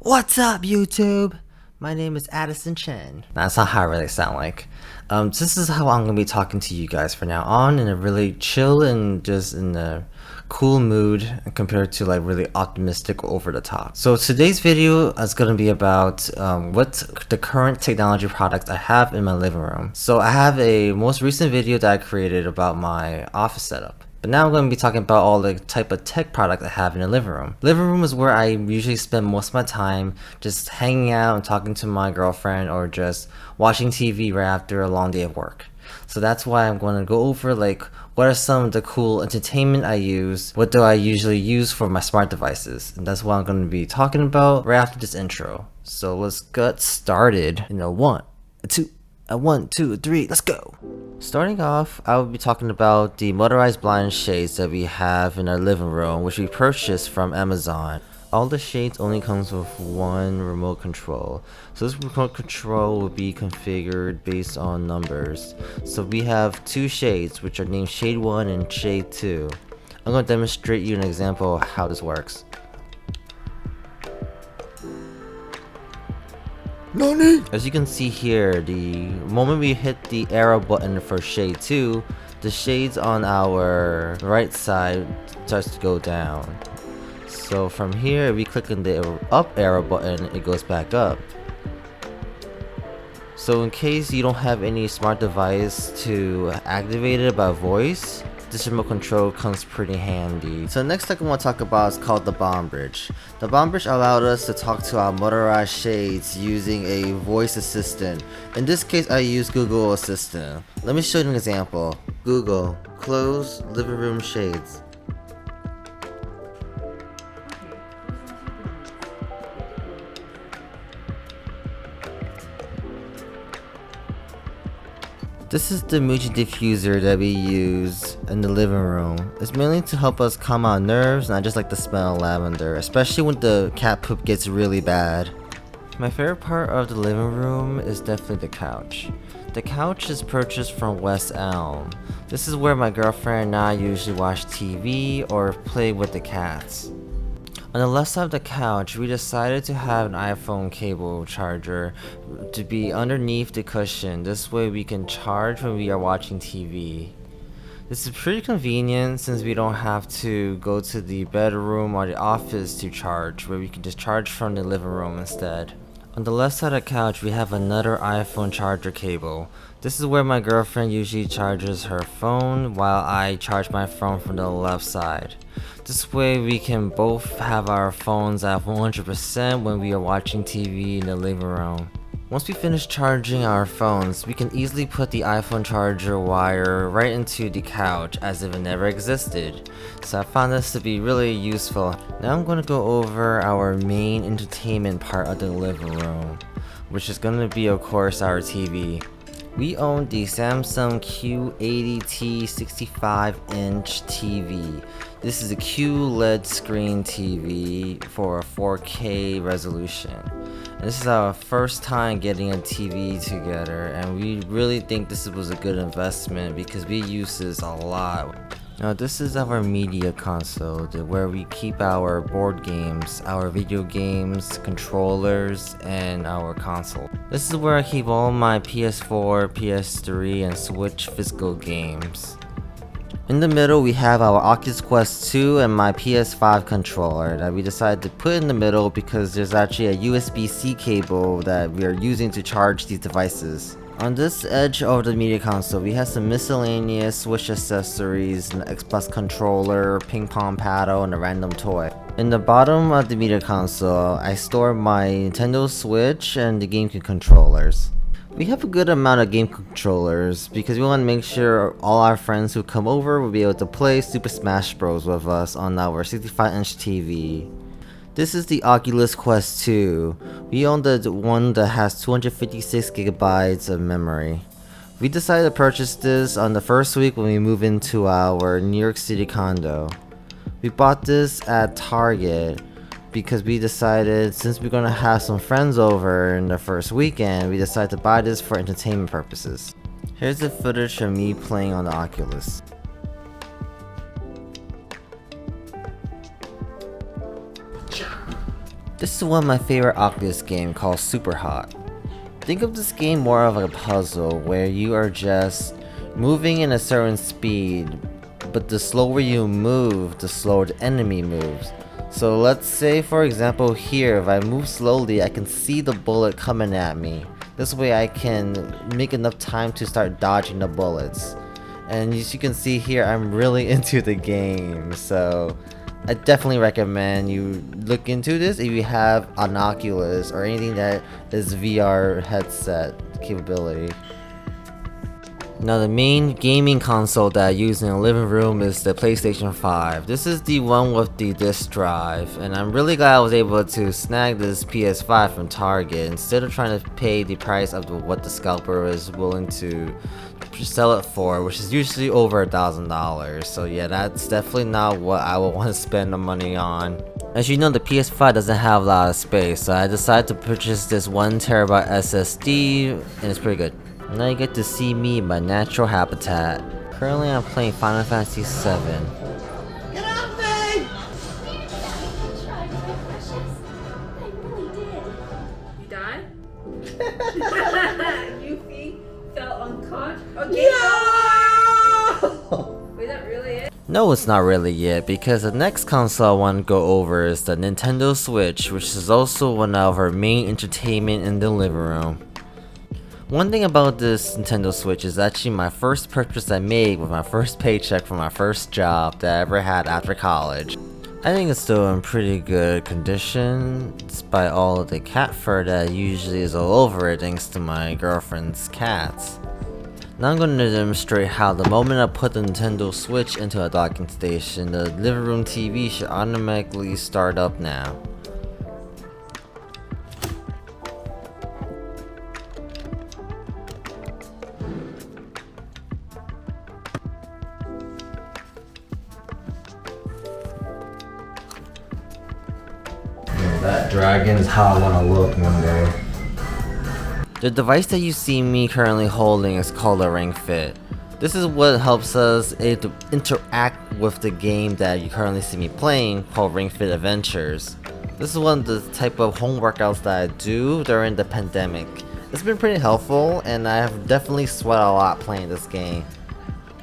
What's up, YouTube? My name is Addison Chen. That's not how I really sound like. This is how I'm gonna be talking to you guys from now on, in a really chill and just in a cool mood compared to like really optimistic over the top. So today's video is gonna be about what the current technology products I have in my living room. So I have a most recent video that I created about my office setup. But now I'm going to be talking about all the type of tech products I have in the living room. Living room is where I usually spend most of my time just hanging out and talking to my girlfriend or just watching TV right after a long day of work. So that's why I'm going to go over like what are some of the cool entertainment I use, what do I usually use for my smart devices, and that's what I'm going to be talking about right after this intro. So let's get started in a 1, a 1, 2, 3, let's go! Starting off, I will be talking about the motorized blind shades that we have in our living room, which we purchased from Amazon. All the shades only comes with one remote control. So this remote control will be configured based on numbers. So we have two shades, which are named Shade 1 and Shade 2. I'm going to demonstrate you an example of how this works. Nani? As you can see here, the moment we hit the arrow button for shade 2, the shades on our right side starts to go down. So from here, if we click on the up arrow button, it goes back up. So in case you don't have any smart device to activate it by voice, this remote control comes pretty handy. So next thing I want to talk about is called the Bomb Bridge. The Bomb Bridge allowed us to talk to our motorized shades using a voice assistant. In this case, I use Google Assistant. Let me show you an example. Google, close living room shades. This is the mood diffuser that we use in the living room. It's mainly to help us calm our nerves, and I just like the smell of lavender, especially when the cat poop gets really bad. My favorite part of the living room is definitely the couch. The couch is purchased from West Elm. This is where my girlfriend and I usually watch TV or play with the cats. On the left side of the couch, we decided to have an iPhone cable charger to be underneath the cushion. This way we can charge when we are watching TV. This is pretty convenient since we don't have to go to the bedroom or the office to charge, where we can just charge from the living room instead. On the left side of the couch, we have another iPhone charger cable. This is where my girlfriend usually charges her phone while I charge my phone from the left side. This way we can both have our phones at 100% when we are watching TV in the living room. Once we finish charging our phones, we can easily put the iPhone charger wire right into the couch as if it never existed. So I found this to be really useful. Now I'm going to go over our main entertainment part of the living room, which is going to be of course our TV. We own the Samsung Q80T 65-inch TV. This is a QLED screen TV for a 4K resolution. And this is our first time getting a TV together, and we really think this was a good investment because we use this a lot. Now this is our media console, where we keep our board games, our video games, controllers, and our console. This is where I keep all my PS4, PS3, and Switch physical games. In the middle we have our Oculus Quest 2 and my PS5 controller that we decided to put in the middle because there's actually a USB-C cable that we are using to charge these devices. On this edge of the media console, we have some miscellaneous Switch accessories, an Xbox controller, ping pong paddle, and a random toy. In the bottom of the media console, I store my Nintendo Switch and the GameCube controllers. We have a good amount of game controllers because we want to make sure all our friends who come over will be able to play Super Smash Bros. With us on our 65-inch TV. This is the Oculus Quest 2. We own the one that has 256 gigabytes of memory. We decided to purchase this on the first week when we moved into our New York City condo. We bought this at Target because we decided since we're gonna have some friends over in the first weekend, we decided to buy this for entertainment purposes. Here's the footage of me playing on the Oculus. This is one of my favorite Oculus games called Super Hot. Think of this game more of like a puzzle where you are just moving in a certain speed, but the slower you move, the slower the enemy moves. So let's say for example here, if I move slowly, I can see the bullet coming at me. This way I can make enough time to start dodging the bullets. And as you can see here, I'm really into the game, so I definitely recommend you look into this if you have an Oculus or anything that is VR headset capability. Now the main gaming console that I use in the living room is the PlayStation 5. This is the one with the disc drive, and I'm really glad I was able to snag this PS5 from Target instead of trying to pay the price of what the scalper is willing to sell it for, which is usually over $1,000. So yeah, that's definitely not what I would want to spend the money on. As you know, the PS5 doesn't have a lot of space, so I decided to purchase this 1TB SSD, and it's pretty good. Now you get to see me in my natural habitat. Currently I'm playing Final Fantasy VII. Get off me! You died? Yuffie fell unconscious. Okay. No! Wait, that really it? No, it's not really yet, because the next console I want to go over is the Nintendo Switch, which is also one of our main entertainment in the living room. One thing about this Nintendo Switch is actually my first purchase I made with my first paycheck from my first job that I ever had after college. I think it's still in pretty good condition, despite all of the cat fur that usually is all over it thanks to my girlfriend's cats. Now I'm going to demonstrate how the moment I put the Nintendo Switch into a docking station, the living room TV should automatically start up now. That dragon's how I want to look one day. The device that you see me currently holding is called a Ring Fit. This is what helps us to interact with the game that you currently see me playing, called Ring Fit Adventures. This is one of the type of home workouts that I do during the pandemic. It's been pretty helpful, and I have definitely sweat a lot playing this game.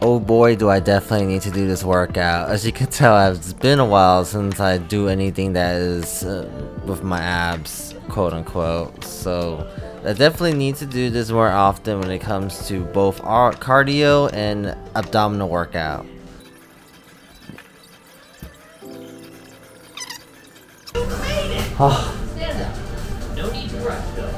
Oh boy, do I definitely need to do this workout. As you can tell, it's been a while since I do anything that is with my abs, quote unquote. So I definitely need to do this more often when it comes to both cardio and abdominal workout. Oh. Stand up. No need to rush, though.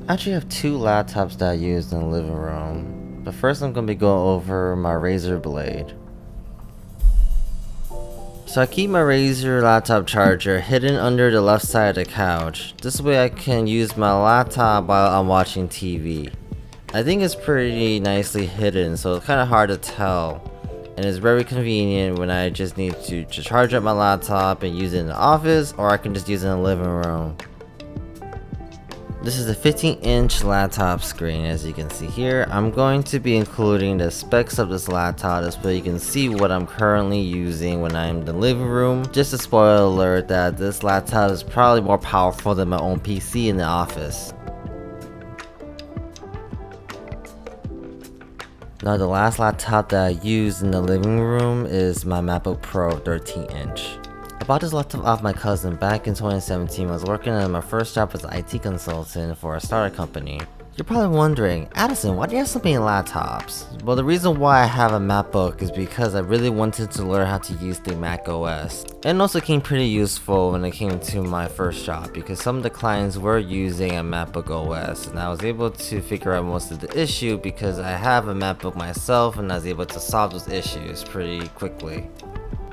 I actually have two laptops that I use in the living room, but first I'm going to be going over my Razer blade. So I keep my Razer laptop charger hidden under the left side of the couch. This way I can use my laptop while I'm watching TV. I think it's pretty nicely hidden, so it's kind of hard to tell, and it's very convenient when I just need to charge up my laptop and use it in the office, or I can just use it in the living room. This is a 15-inch laptop screen, as you can see here. I'm going to be including the specs of this laptop so you can see what I'm currently using when I'm in the living room. Just a spoiler alert that this laptop is probably more powerful than my own PC in the office. Now the last laptop that I used in the living room is my MacBook Pro 13-inch. I bought this laptop off my cousin back in 2017 when I was working at my first job as an IT consultant for a startup company. You're probably wondering, Addison, why do you have so many laptops? Well, the reason why I have a MacBook is because I really wanted to learn how to use the Mac OS. And it also came pretty useful when it came to my first job because some of the clients were using a MacBook OS, and I was able to figure out most of the issue because I have a MacBook myself and I was able to solve those issues pretty quickly.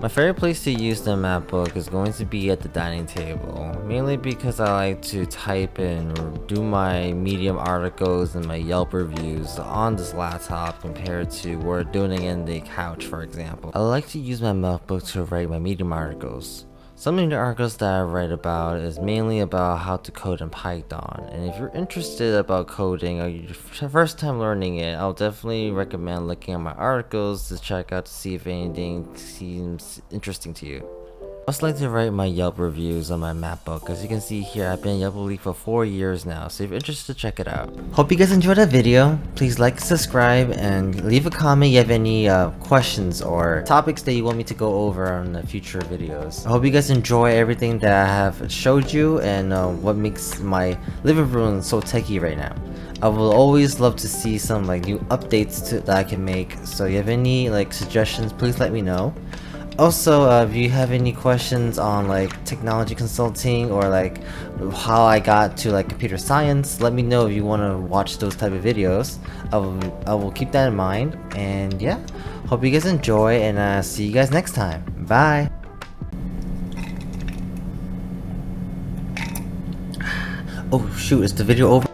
My favorite place to use the MacBook is going to be at the dining table, mainly because I like to type and do my Medium articles and my Yelp reviews on this laptop compared to doing it in the couch, for example. I like to use my MacBook to write my Medium articles. Some of the articles that I read about is mainly about how to code in Python, and if you're interested about coding or your first time learning it, I'll definitely recommend looking at my articles to check out to see if anything seems interesting to you. I also like to write my Yelp reviews on my map book. As you can see here, I've been Yelp Elite for 4 years now, so if you're interested, check it out. Hope you guys enjoyed that video. Please like, subscribe, and leave a comment if you have any questions or topics that you want me to go over on the future videos. I hope you guys enjoy everything that I have showed you and what makes my living room so techie right now. I will always love to see some like new updates that I can make, so if you have any like suggestions, please let me know. Also, if you have any questions on like technology consulting or like how I got to like computer science, let me know if you want to watch those type of videos. I will keep that in mind, and yeah, hope you guys enjoy, and see you guys next time. Bye. Oh shoot, is the video over?